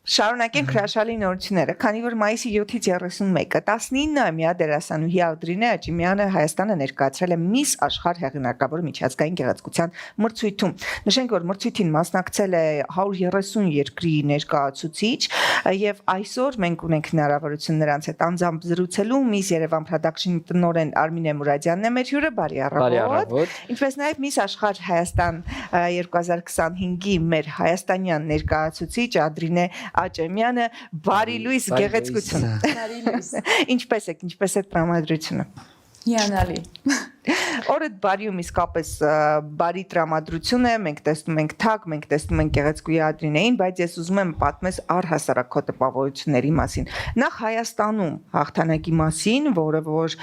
Շարունակենք հրաշալի նորությունները, քանի որ մայիսի 7-ից 31-ը 19-ամյա դերասանուհի Ադրինե Աճիմյանը Հայաստանը ներկայացրել է Miss Աշխարհ հեղինակավոր միջազգային գեղեցկության մրցույթում։ Նշենք, որ մրցույթին մասնակցել է 130 երկրի ներկայացուցիչ, եւ այսօր մենք ունենք հնարավորություն նրանց հետ անձամբ զրուցելու։ Miss Երևան Production-ի տնօրեն Արմինե Մուրադյանն է մեր հյուրը, բարի առավոտ։ Ինչպես նաեւ Miss Աշխարհ Հայաստան 2025-ի մեր հայաստանյան ներկայացուցիչ Ադրինե Աճեմյանը, բարի լույս գեղեցկություն։ Բարի լույս։ Ինչպես է տրամադրությունը։ Հիանալի։ Օրդ բարիում իսկապես բարի տրամադրություն է, մենք տեսնում ենք թակ, մենք տեսնում ենք գեղեցկուհի Ադրինեին, բայց ես ուզում եմ պատմես առհասարակ քո տպավորությունների մասին։ Նախ Հայաստանում հաղթանակի մասին, որը որ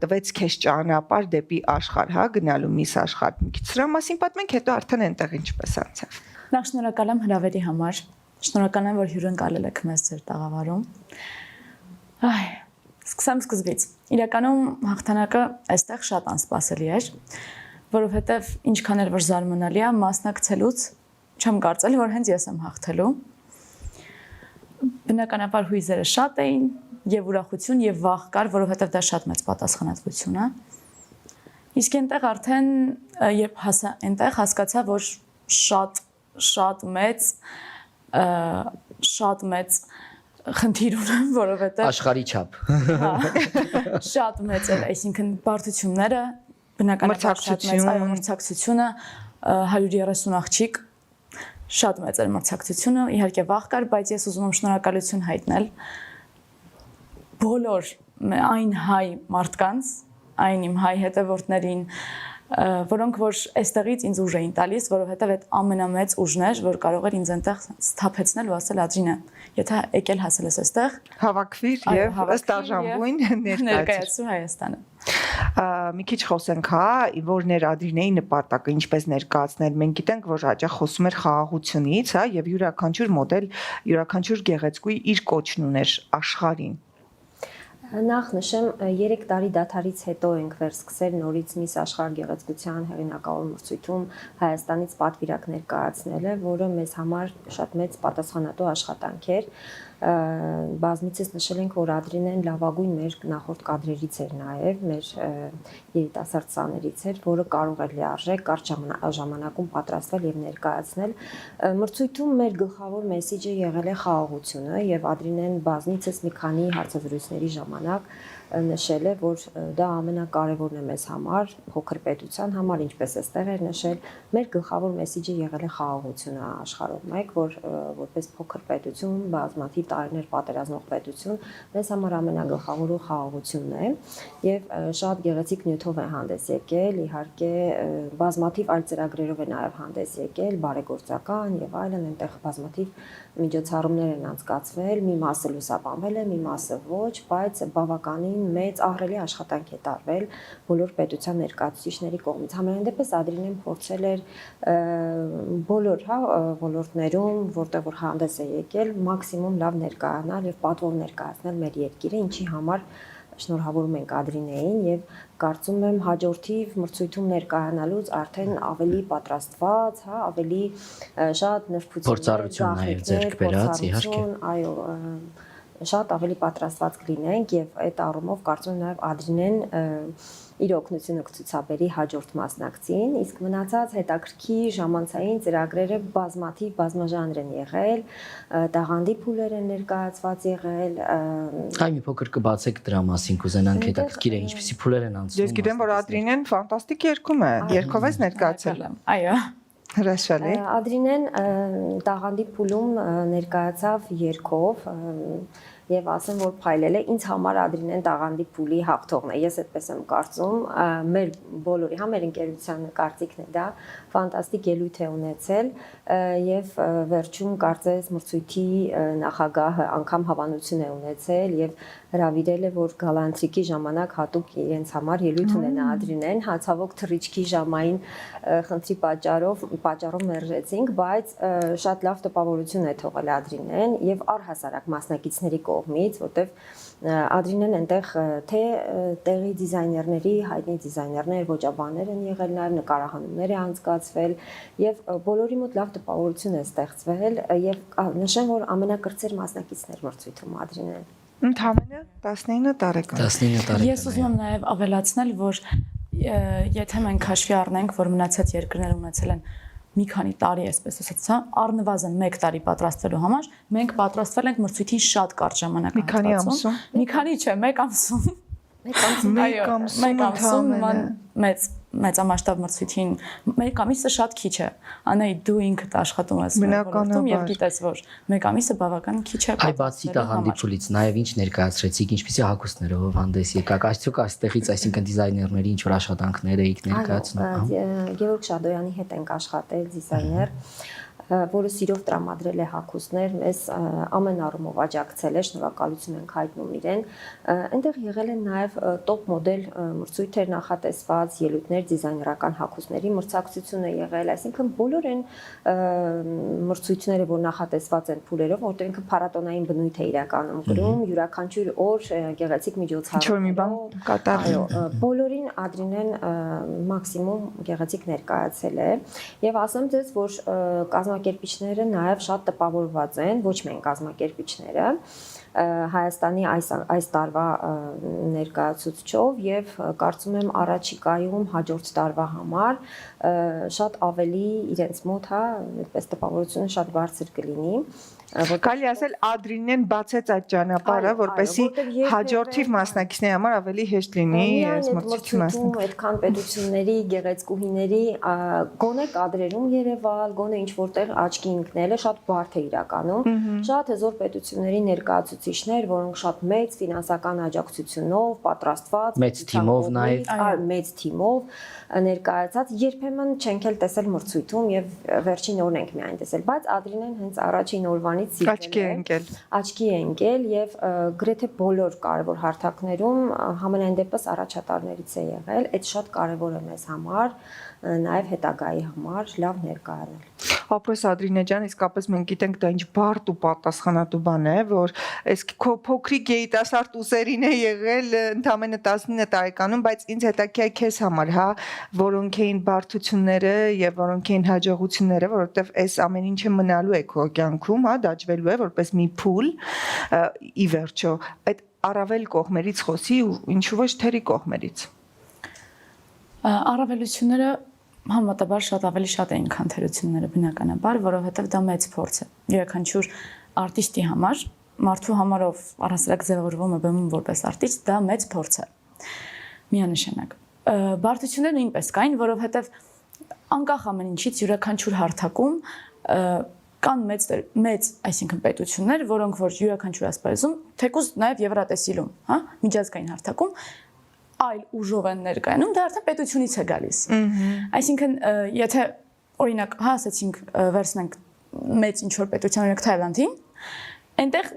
տվեց քեզ ճանապարհ դեպի աշխարհ, հա, գնալու Miss Աշխարհ։ Մի քիչ սրա մասին պատմենք, հետո արդեն այնտեղ ինչպես անցավ։ Նախ շնորհակալ եմ հրավերի համար։ Շնորհակալ եմ, որ հյուրընկալել եք մեզ ձեր տաղավարում։ Սկսեմ սկզբից։ Իրականում հաղթանակը այստեղ շատ անսպասելի էր, որովհետև ինչքան էլ որ զարմանալի է, մասնակցելուց չեմ կարծել, որ հենց ես եմ հաղթելու։ Բնականաբար հույզերը շատ էին, եւ ուրախություն, եւ վախ կար, որովհետև դա շատ մեծ պատասխանատվություն է։ Իսկ այնտեղ արդեն երբ այնտեղ հասկացա, որ շատ մեծ խնդիր ունեմ, որովհետև աշխարհի չափ։ Շատ մեծ էր, այսինքն բարդությունները, բնականաբար շատ մեծ մրցակցությունը, 130 աղջիկ, շատ մեծ էր մրցակցությունը, իհարկե վախ կար, բայց ես ուզում եմ շնորհակալություն հայտնել բոլոր այն հայ մարդկանց, այն իմ հայ հետևորդներին, որոնք որ այստեղից ինձ ուժ էին տալիս, որովհետև այդ ամենամեծ ուժն էր, որ կարող էր ինձ այնտեղ սթափեցնել ու ասել Ադրինե, եթե եկել հասել ես այստեղ, հավաքվիր եւ ըստ արժանվույն ներկայացրու Հայաստանը։ Մի քիչ խոսենք, հա, որներ Ադրինեի նպատակը, ինչպես ներկայացնել։ Մենք գիտենք, որ հաճախ խոսում էր խաղաղությունից, հա, եւ յուրաքանչյուր մոդել, յուրաքանչյուր գեղեցկուհի իր կոչն ուներ աշխարհին։ Նախ նշեմ 3 տարի դադարից հետո ենք վերսկսել նորից Miss Աշխարհ գեղեցկության հեղինակավոր մրցույթում Հայաստանից պատվիրակ ներկայացնելը, որը մեզ համար շատ մեծ պատասխանատու աշխատանք էր։ Բազմիցս նշել ենք, որ Ադրինեն լավագույն մեր նախորդ կադրերից էր նաև, մեր երիտասարդ սաներից էր, որը կարող էր լիարժեք կարճ ժամանակում պատրաստվել եւ ներկայացնել։ Մրցույթում մեր գլխավոր մեսիջը եղել է խաղաղությունը եւ Ադրինեն բազմիցս մի քանի հարցազրույցների ժամանակ նշել է, որ դա ամենակարևորն է մեզ համար, փոքր պետության համար, ինչպես էստեղ էր նշել, մեր գլխավոր մեսիջը եղել է խաղաղությունը աշխարհով մեկ, որ որպես փոքր պետություն, բազմաթիվ տարիներ պատերազմող պետություն, մեզ համար ամենագլխավորը խաղաղությունն է եւ շատ գեղեցիկ նյութով է հանդես եկել, իհարկե բազմաթիվ այլ ծրագրերով է նաեւ հանդես եկել, բարեգործական եւ այլն, այնտեղ բազմաթիվ միջոցառումներ են անցկացվել, մի մասը լուսաբանվել է, մի մասը ոչ, բայց բավականին մեծ ահռելի աշխատանք է տարվել բոլոր պետության ներկայացուցիչների կողմից։ Համենայն դեպս Ադրինեն փորձել էր բոլոր ոլորտներում, որտեղ որ հանդես է եկել, մաքսիմում լավ ներկայանալ եւ պատվով ներկայացնել մեր երկիրը, ինչի համար շնորհավորում ենք Ադրինեին եւ կարծում եմ հաջորդիվ մրցույթում ներկայանալուց արդեն ավելի պատրաստված, հա, ավելի շատ նրբություններ, նաև ձեռք բերած, իհարկե։ Այո, շատ ավելի պատրաստված կլինենք եւ այդ առումով կարծում եմ նաեւ Ադրինեն իր օգնությունը կցուցաբերի հաջորդ մասնակցին, իսկ մնացած հետաքրքիր ժամանցային ծրագրերը բազմաթիվ բազմաժանր են եղել, տաղանդի փուլեր են ներկայացված եղել։ Այ մի փոքր կբացեք դրա մասին, կուզենանք հետաքրքիր է, ինչպեսի փուլեր են անցնում։ Ես գիտեմ, որ Ադրինեն ֆանտաստիկ երգում է, երգով ես ներկայացել։ Այո։ Հրաշալի։ Ադրինեն տաղանդի փուլում ներկայացավ երգով եւ ասեմ, որ փայլել է, ինձ համար Ադրինեն տաղանդի փուլի հաղթողն է։ Ես այդպես եմ կարծում, մեր բոլորի, հա, մեր ընկերության կարծիքն է դա, ֆանտաստիկ ելույթ է ունեցել եւ վերջում կարծես մրցույթի նախագահը անգամ հավանություն է ունեցել եւ հրավիրել է, որ գալանտրիկի ժամանակ հատուկ իրենց համար ելույթ ունենա Ադրինեն, հացավոք թռիչքի ժամային խնդրի պատճառով մերժեցինք, բայց շատ լավ տպավորություն է թողել Ադրինեն եւ առհասարակ մասնակիցների կողմից կողմից, որտեվ Ադրինեն այնտեղ թե տեղի դիզայներների, հայտնի դիզայներներ, ոճաբաններ են եղել, նաև նկարահանումներ է անցկացվել եւ բոլորի մոտ լավ տպավորություն է ստեղծվել եւ նշեմ, որ ամենակրտսեր մասնակիցներ մրցույթում Ադրինեն։ Ընդամենը 19 տարեկան։ 19 տարեկան։ Ես ուզում եմ նաև ավելացնել, որ եթե մենք հաշվի առնենք, որ մնացած երկրները ունեցել են մի քանի տարի, այսպես ասած, հա, առնվազն 1 տարի պատրաստվելու համար, մենք պատրաստվել ենք մրցույթին շատ կարճ ժամանակահատվածում։ Մի քանի չէ, 1 ամսում։ Մեկ ամսում մեծամասշտաբ մրցույթին 1 ամիսը շատ քիչ է։ Անայի դու ինքդ աշխատում ես ոլորտում եւ գիտես, որ 1 ամիսը բավական քիչ է։ Այ բացի տաղանդիպուլից նաև ինչ ներկայացրեցիք, ինչպիսի հագուստներով հանդես եկաք, այսօք այստեղից, այսինքն դիզայներների ինչ որ աշխատանքներ եք ներկայացնում։ Գևորգ Շադոյանի հետ ենք աշխատել, դիզայներ, որը սիրով տրամադրել է հագուստներ, մեզ ամեն առումով աջակցել է, շնորհակալություն ենք հայտնում իրեն։ Այնտեղ եղել են նաև տոպ մոդել մրցույթեր նախատեսված, ելույթներ դիզայներական հագուստների մրցակցություն է եղել, այսինքն բոլոր այն մրցույթները, որ նախատեսված են փուլերով, որտեղ ինքը փառատոնային բնույթ է իրականում գրում, յուրաքանչյուր օր գեղեցիկ միջոցառումներով կատարել։ Բոլորին Ադրինեն մաքսիմում գեղեցիկ ներկայացել է եւ ասեմ ձեզ, որ կազմակերպիչները նաև շատ տպավորված են, ոչ միայն կազմակերպիչները, Հայաստանի այս տարվա ներկայացուցչով եւ կարծում եմ առաջիկայում հաջորդ տարվա համար շատ ավելի իրենց մոտ, հա, այդպես տպավորությունը շատ բարձր կլինի։ Կարելի ասել Ադրինեն բացեց այդ ճանապարհը, որպեսզի հաջորդիվ մասնակիցների համար ավելի հեշտ լինի այս մրցույթի մասնակցել։ Այդքան պետությունների, գեղեցկուհիների գոնե կադրերում երևալ, գոնե ինչ որտեղ աչքի ընկնելը շատ բարդ է իրականում։ Շատ հզոր պետությունների ներկայացուցիչներ, որոնք շատ մեծ ֆինանսական աջակցությունով պատրաստված, մեծ թիմով նաև, մեծ թիմով ներկայացած երբեմն չենք էլ տեսել մրցույթում եւ վերջին օրն ենք միայն տեսել, բայց Ադրինեն հենց առաջին օրվանից աչքի է ընկել եւ գրեթե բոլոր կարևոր հարթակներում համենայն դեպս առաջատարներից է եղել, այդ շատ կարևոր է մեզ համար, նաեւ հետագայի համար լավ ներկայանալ։ Ապրես Ադրինե ջան, իսկապես մենք գիտենք դա ինչ բարդ ու պատասխանատու բան է, որ այս քո փոքրիկ երիտասարդ ուսերին է եղել ընդամենը 19 տարեկանում, բայց ինձ հետաքրքիր է քեզ համար, հա, որոնք էին բարդությունները եւ որոնք էին հաջողությունները, որովհետեւ այս ամեն ինչը մնալու է քո կյանքում, հա, դաջվելու է որպես մի փուլ, ի վերջո, այդ առավել կողմերից խոսի ու ինչու ոչ թերի կողմերից։ Առավելությունները համատաբար շատ ավելի շատ էին, քան թերությունները բնականաբար, որովհետև դա մեծ փորձ է։ Յուրաքանչյուր արտիստի համար, մարդու համար, ով առհասարակ ձևավորվում է բեմում որպես արտիստ, դա մեծ փորձ է։ Միանշանակ։ Բարդությունները նույնպես կային, որովհետև անկախ ամեն ինչից յուրաքանչյուր հարթակում կան մեծ, այսինքն պետություններ, որոնք որ յուրաքանչյուր ասպարեզում, թեկուզ նաև Եվրատեսիլում, հա, միջազգային հարթակում այլ ուժով են ներկայանում, դա արդեն պետությունից է գալիս։ Այսինքն, եթե օրինակ, հա, ասացինք, վերցնենք մեծ ինչ-որ պետության, օրինակ Թայլանդին, այնտեղ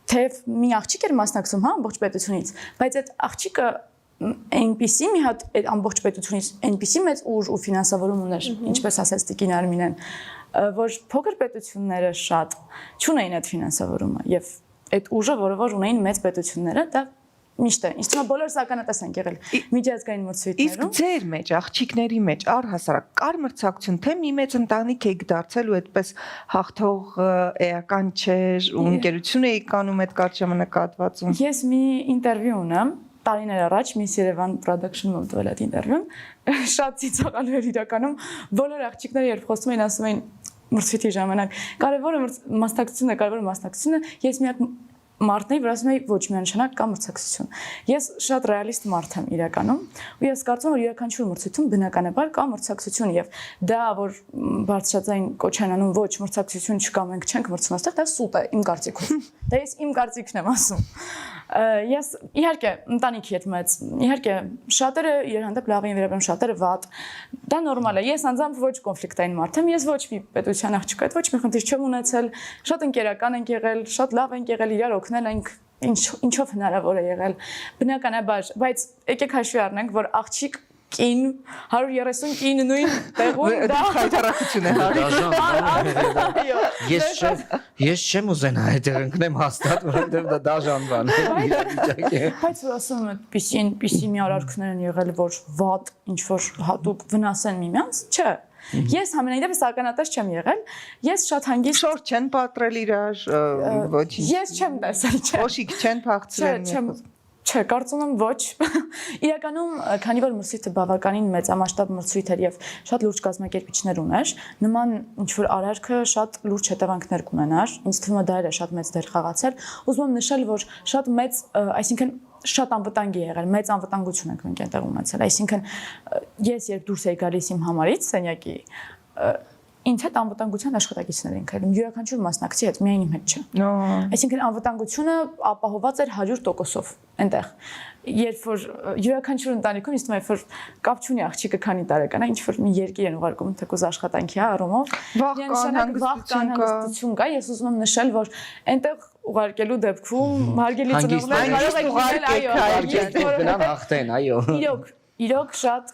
թեև մի աղջիկ էր մասնակցում, հա, ամբողջ պետությունից, բայց այդ աղջիկը այնպիսի մի հատ այդ ամբողջ պետությունից այնպիսի մեծ ուժ ու ֆինանսավորում ուներ, ինչպես ասաց Տիկին Արմինեն, որ փոքր պետությունները շատ չունեին այդ ֆինանսավորումը եւ այդ ուժը, որը ունեին մեծ պետությունները, դա միշտ է, ինձ թվում է բոլորս ականատես ենք եղել միջազգային մրցույթներում։ Իսկ ձեր մեջ, աղջիկների մեջ առհասարակ կար մրցակցություն, թե մի մեծ ընտանիք եք դարձել ու այդպես հաղթող էական չէր ու ընկերություն եք անում այդ կարճ ժամանակահատվածում։ Ես մի ինտերվյու ունեմ տարիներ առաջ Miss Yerevan Production-ում տվել այդ ինտերվյուն, շատ ծիծաղալու էր իրականում, բոլոր աղջիկները երբ խոսում էին, ասում էին մրցույթի ժամանակ, կարևորը մասնակցությունը, ես միակ մարդն էի, որ ասում էի ոչ միանշանակ կա մրցակցություն։ Ես շատ ռեալիստ մարդ եմ իրականում, ու ես կարծում եմ, որ յուրաքանչյուր մրցույթում բնականաբար կա մրցակցություն եւ դա, որ բարձրաձայն կոչ են անում ոչ մրցակցություն չկա, մենք չենք մրցում այստեղ, դա սուտ է իմ կարծիքով։ Դա ես իմ կարծիքն եմ ասում։ Ես իհարկե ընտանիքի հետ մեծ, իհարկե շատերը իրար հանդեպ լավ են վերաբերվում, շատերը վատ։ Դա նորմալ է։ Ես անձամբ ոչ կոնֆլիկտային մարդ եմ, ես ոչ մի պետության աղջիկ այդ ոչ մի խնդիր չեմ ունեցել, շատ ընկերական ենք եղել, շատ լավ ենք եղել, իրար օգնել ենք ինչով հնարավոր է եղել։ Բնականաբար, բայց եկեք հաշվի առնենք, որ աղջիկ կին 130 կին նույն տեղում դա հայտարարություն է Ես չեմ ուզենա այդտեղ ընկնեմ հաստատ, որովհետև դա դաժան բան է։ Բայց ասում եմ, պիսի մի արարքներ են եղել, որ վատ ինչ որ հատուկ վնասեն միմյանց, չէ։ Ես համենայնդեպս ականատես չեմ եղել։ Ես շատ հանգիստ շորտ չեն պատրել իրար, ոչինչ։ Ես չեմ տեսել, չէ։ Օշիկ չեն փախցրել։ Չէ, կարծում եմ ոչ։ Իրականում, քանի որ մրցույթը բավականին մեծամասշտաբ մրցույթ էր եւ շատ լուրջ կազմակերպիչներ ուներ, նման ինչ որ արարքը շատ լուրջ հետևանքներ կունենար։ Ինձ թվում է դա էլ է շատ մեծ դեր խաղացել։ Ուզում եմ նշել, որ շատ մեծ, այսինքն շատ անվտանգ է եղել, մեծ անվտանգություն ենք մենք այնտեղ ունեցել։ Այսինքն ես երբ դուրս եի գալիս իմ համարից սենյակի, ինձ հետ անվտանգության աշխատակիցներ են քայլում, յուրաքանչյուր մասնակցի հետ, միայն իմ հետ չէ։ Այսինքն անվտանգությունը ապահոված էր 100%-ով այնտեղ։ Երբ որ յուրաքանչյուր ընտանիքում ինձ թվում է, որ կապ չունի աղջիկը քանի տարեկան է, ինչ որ մի երկիր են ուղարկում թեկուզ աշխատանքի առումով, հանգստություն կա, ես ուզում եմ նշել, որ այնտեղ ուղարկելու դեպքում հարգելի ծնողներ կարող եք գնան հաղթեն, այո։ Իրոք շատ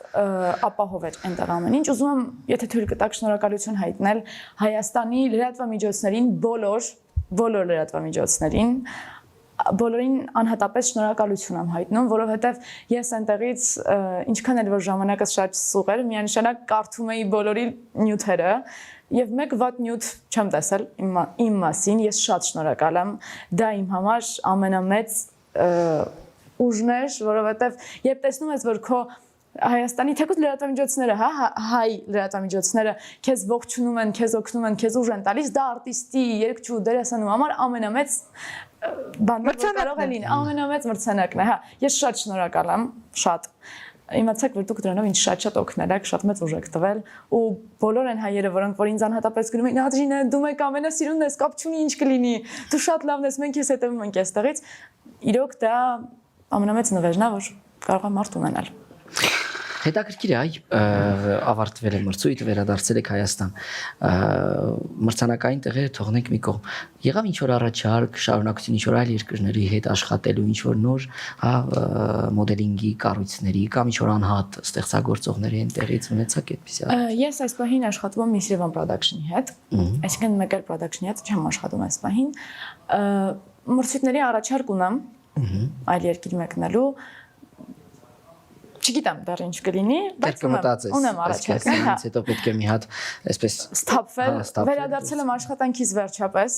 ապահով էր այնտեղ ամեն ինչ։ Ուզում եմ, եթե թույլ կտաք, շնորհակալություն հայտնել Հայաստանի լրատվամիջոցներին, բոլոր լրատվամիջոցներին, բոլորին անհատապես շնորհակալություն եմ հայտնում, որովհետև ես այնտեղից ինչքան էլ որ ժամանակս շատ սուղ էր, միանշանակ կարդում էի բոլորի նյութերը եւ մեկ վատ նյութ չեմ տեսել իմ մասին, ես շատ շնորհակալ եմ, դա իմ համար ամենամեծ ուժն էր, որովհետև երբ տեսնում ես, որ քո Հայաստանի թեկուզ լրատվամիջոցները, հայ լրատվամիջոցները քեզ ողջունում են, քեզ օգնում են, քեզ ուժ են տալիս, դա արտիստի, երգչու, դերասանու համար ամենամեծ բանն է, որ կարող է լինել, ամենամեծ մրցանակն է, հա։ Ես շատ շնորհակալ եմ, շատ։ Իմացեք, որ դուք դրանով ինձ շատ օգնել եք, շատ մեծ ուժ եք տվել ու բոլոր են հայերը, որոնք որ ինձ անհատապես գրում են, Ադրինե, դու մեկ ամենասիրունն ես, կապ չունի ինչ կլինի, դու շատ լավն ես, մենք քեզ հետևում ենք այստեղից։ Իրոք դա ամենամեծ նվերն է, որ կարող է մարդ ունենալ։ Հետաքրքիր է, ավարտվել է մրցույթը, վերադարձել եք Հայաստան։ Մրցանակային տեղերը թողնենք մի կողմ։ Եղավ ինչ որ առաջարկ, շարունակություն ինչ որ այլ երկրների հետ աշխատելու, ինչ որ նոր, մոդելինգի կառույցների կամ ինչ որ անհատ ստեղծագործողների այնտեղից ունեցաք այդպիսի։ Ես այս պահին աշխատում եմ Miss Yerevan Production-ի հետ, այսինքն մեկ էլ production-ի հետ չեմ աշխատում այս պահին։ Մրցույթների առաջարկ ունեմ այլ երկիր մեկնելու Չգիտեմ դեռ ինչ կլինի, բայց ունեմ առաջարկներ, հետո պետք է մի հատ այսպես սթափվել, վերադարձել եմ աշխատանքից վերջապես։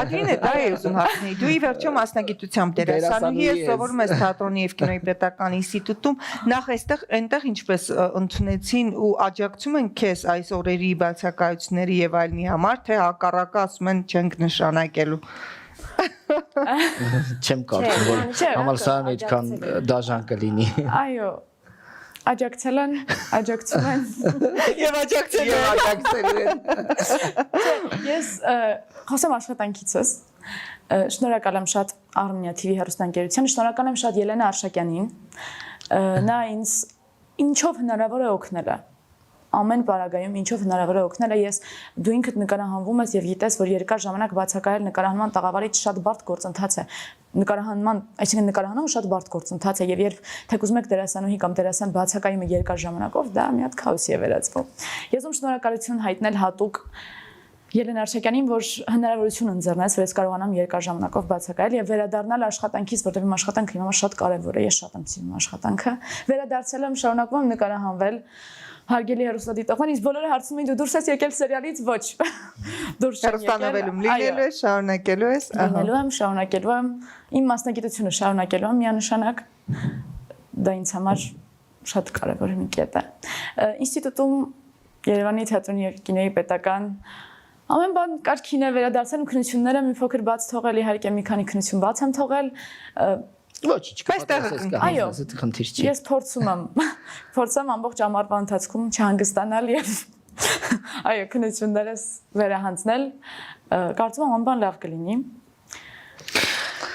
Ադրինե, դա է ուզում հարցնել։ Դու ի վերջո մասնագիտությամբ դերասանուհի ես, սովորում ես թատրոնի եւ կինոյի պետական ինստիտուտում, նախ այնտեղ ինչպես ընդունեցին ու աջակցում են քեզ այս օրերի բացակայությունների եւ այլնի համար, թե հակառակը ասում են չենք նշանակելու։ Չեմ կարծում, որ համալսարանը այդքան դաժան կլինի։ Այո, աջակցել են, աջակցում են եւ աջակցել են։ Ես խոսեմ աշխատանքիցս։ Շնորհակալ եմ շատ Armenia TV հեռուստաընկերությանը, շնորհակալ եմ շատ Ելենա Արշակյանին։ Նա ինձ ինչով հնարավոր է օգնել է։ Ամեն պարագայում ինչով հնարավոր է օգնել է, ես դու ինքդ նկարահանվում ես եւ գիտես, որ երկար ժամանակ բացակայել նկարահանման տաղավարից շատ բարդ գործընթաց է։ Նկարահանման, այսինքն նկարահանումը շատ բարդ գործընթաց է եւ երբ թեկուզ մեկ դերասանուհի կամ դերասան բացակայում է երկար ժամանակով, դա մի հատ քաոսի է վերածվում։ Ես ում շնորհակալություն հայտնել հատուկ Ելենա Արշակյանին, որ հնարավորություն ընձեռնեց, որ ես կարողանամ երկար ժամանակով բացակայել եւ վերադառնալ աշխատանքից, որտեղ իմ աշխատանքը իմ համար շատ կարեւոր է, ես շատ եմ սիրում աշխատանքը։ Վերադարձել եմ, շարունակում եմ նկարահանվել։ Հարգելի հեռուստադիտողներ, ինձ բոլորը հարցնում են դու դուրս ես եկել սերիալից, ոչ։ Դուրս չեմ եկել։ Հեռուստանավելում լինելու ես, շարունակելու ես։ Լինելու եմ, շարունակելու եմ, իմ մասնագիտությունը շարունակելու եմ միանշանակ։ Դա ինձ համար շատ կարևոր մի կետ է։ Ինստիտուտում Երևանի թատրոնի եւ կինոյի պետական ամեն բան կարգին է, վերադարձել ու քննությունները մի փոքր բաց թողել, իհարկե մի քանի քննություն բաց եմ թողել։ Ոչինչ, այո, խնդիր չի։ Ես փորձեմ ամբողջ ամառվա ընթացքում չհանգստանալ եւ այո, քննություններս վերահանձնել։ Կարծում եմ ամեն բան լավ կլինի։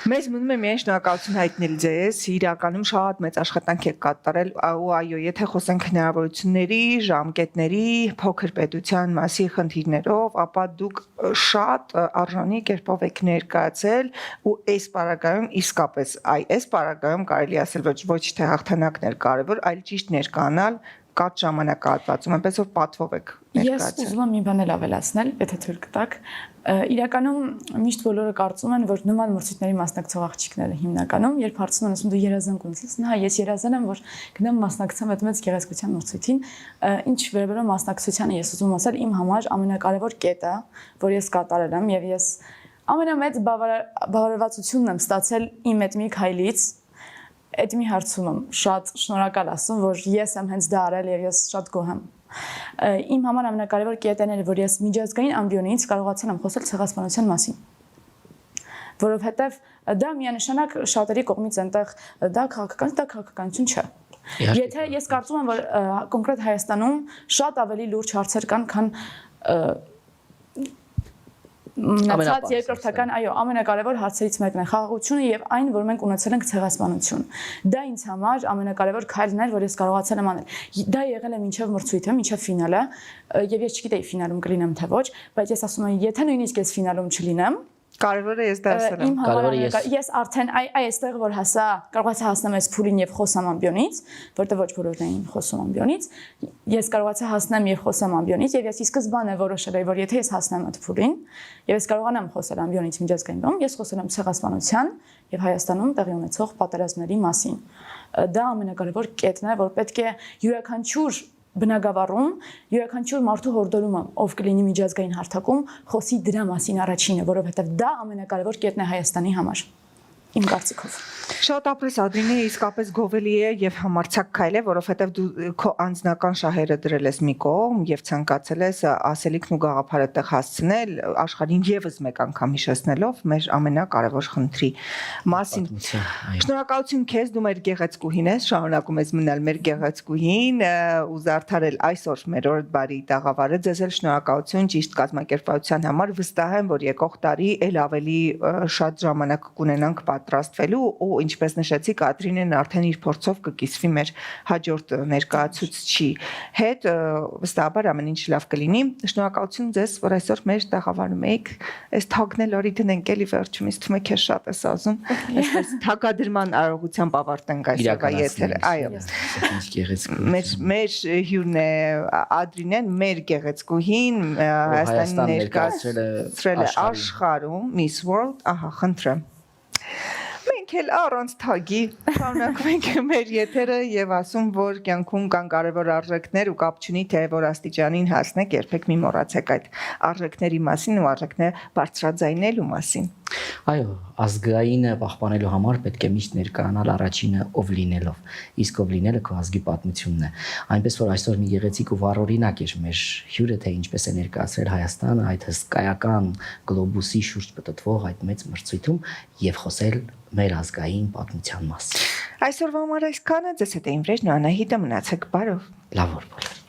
Մեզ մնում է միայն շնորհակալություն հայտնել ձեզ, իրականում շատ մեծ աշխատանք եք կատարել, ու այո, եթե խոսենք հնարավորությունների, ժամկետների, փոքր պետության մասի խնդիրներով, ապա դուք շատ արժանի կերպով եք ներկայացել ու այս պարագայում իսկապես, այս պարագայում կարելի ասել ոչ թե հաղթանակն էր կարևոր, այլ ճիշտ ներկանալ կարճ ժամանակահատվածում, այնպես որ պատվով եք Ես ուզում եմ մի բան էլ ավելացնել, եթե թույլ կտաք։ Իրականում միշտ բոլորը կարծում են, որ նման մրցույթների մասնակցող աղջիկները հիմնականում, երբ հարցնում են, ասում դու երազանք ունես, հա, ես երազել եմ, որ գնամ մասնակցեմ այդ մեծ գեղեցկության մրցույթին, ինչ վերաբերում մասնակցությանը ես ուզում ասել, իմ համար ամենակարևոր կետը, որ ես կատարել եմ եւ ես ամենամեծ բավարարվածությունն եմ ստացել իմ այդ մի քայլից այդ մի հարցում եմ շատ շնորհակալ ասում, որ ես եմ հենց դա արել եւ ես շատ գոհ եմ։ Իմ համար ամենակարևոր կետն էր, որ ես միջազգային ամբիոնից կարողացել եմ խոսել ցեղասպանության մասին։ Որովհետեւ դա միանշանակ շատերի կողմից այնտեղ դա քաղաքականություն չէ։ Եթե ես կարծում եմ, որ կոնկրետ Հայաստանում շատ ավելի լուրջ հարցեր կան, քան մնացած երկրորդական, այո, ամենակարևոր հարցերից մեկն է խաղաղությունը եւ այն, որ մենք ունեցել ենք ցեղասպանություն։ Դա ինձ համար ամենակարևոր քայլն էր, որ ես կարողացել եմ անել։ Դա եղել է մինչեւ մրցույթը, մինչեւ ֆինալը, եւ ես չգիտեի ֆինալում կլինեմ թե ոչ, բայց ես ասում եմ, եթե նույնիսկ ես ֆինալում չլինեմ, կարևորը ես դասել եմ։ Ես արդեն այստեղ որ հասա, կարողացա հասնեմ այս փուլին եւ խոսամ ամբիոնից, որտեղ ոչ բոլորն էին խոսում ամբիոնից, ես կարողացա հասնեմ եւ խոսամ ամբիոնից եւ ես ի սկզբանե որոշել էի, որ եթե ես հասնեմ այդ փուլին եւ ես կարողանամ խոսել ամբիոնից միջազգային բանում, ես խոսել եմ ցեղասպանության եւ Հայաստանում տեղի ունեցող պատերազմների մասին։ Դա ամենակարևոր կետն է, որ պետք է յուրաքանչյուր բնագավառում յուրաքանչյուր մարդու հորդորումը, ով կլինի միջազգային հարթակում, խոսի դրա մասին առաջինը, որովհետև դա ամենակարևոր կետն է Հայաստանի համար։ Իմ կարծիքով։ Շատ ապրես Ադրինե, իսկապես գովելի է եւ համարձակ քայլ է, որովհետեւ դու քո անձնական շահերը դրել ես մի կողմ եւ ցանկացել ես ասելիքն ու գաղափարը տեղ հասցնել, աշխարհին եւս մեկ անգամ հիշեցնելով մեր ամենակարևոր խնդրի մասին։ Շնորհակալություն քեզ, դու մեր գեղեցկուհին ես, շարունակում ես մնալ մեր գեղեցկուհին ու զարդարել այսօր մեր օրդ բարի տաղավարը։ Ձեզ էլ շնորհակալություն ճիշտ կազմակերպվածության համար։ Վստահ եմ, որ եկող տարի ել ավելի շատ ժամանակ կունենանք պատրաստվելու ու ինչպես նշեցիք, Ադրինեն արդեն իր փորձով կկիսվի մեր հաջորդ ներկայացուցչի հետ, վստահաբար ամեն ինչ լավ կլինի։ Շնորհակալություն ձեզ, որ այսօր մեր տաղավարում եք։ Այս թագնել օրի դնենք էլի վերջում, ինձ թվում է քեզ շատ ես ասում։ Այսպես թագադրման արարողությամբ ավարտենք այսօրվա եթերը։ Այո։ Ինչ գեղեցիկ։ Մեր հյուրն է Ադրինեն, մեր գեղեցկուհին, Հայաստանի ներկայացրել է աշխարհում Miss World, ահա, խնդրեմ։ Մենք էլ առանց թագի շարունակում ենք մեր եթերը եւ ասում, որ կյանքում կան կարևոր արժեքներ ու կապ չունի թե որ աստիճանին հասնեք, երբեք մի մոռացեք այդ արժեքների մասին ու արժեքները բարձրաձայնելու մասին։ Այո, ազգայինը պահպանելու համար պետք է միշտ ներկայանալ առաջինը ով լինելով, իսկ ով լինելը քո ազգի պատմությունն է։ Այնպես որ այսօր մի գեղեցիկ ու վառօրինակ էր մեր հյուրը, թե ինչպես է ներկայացրել Հայաստանը այդ հսկայական գլոբուսի շուրջ պտտվող այդ մեծ մրցույթում եւ խոսել մեր ազգային պատմության մասին։ Այսօրվա համար այսքանը, ձեզ հետ էին Վրեժն ու Անահիտը, մնացեք բարով։ Լավ օր բոլորին։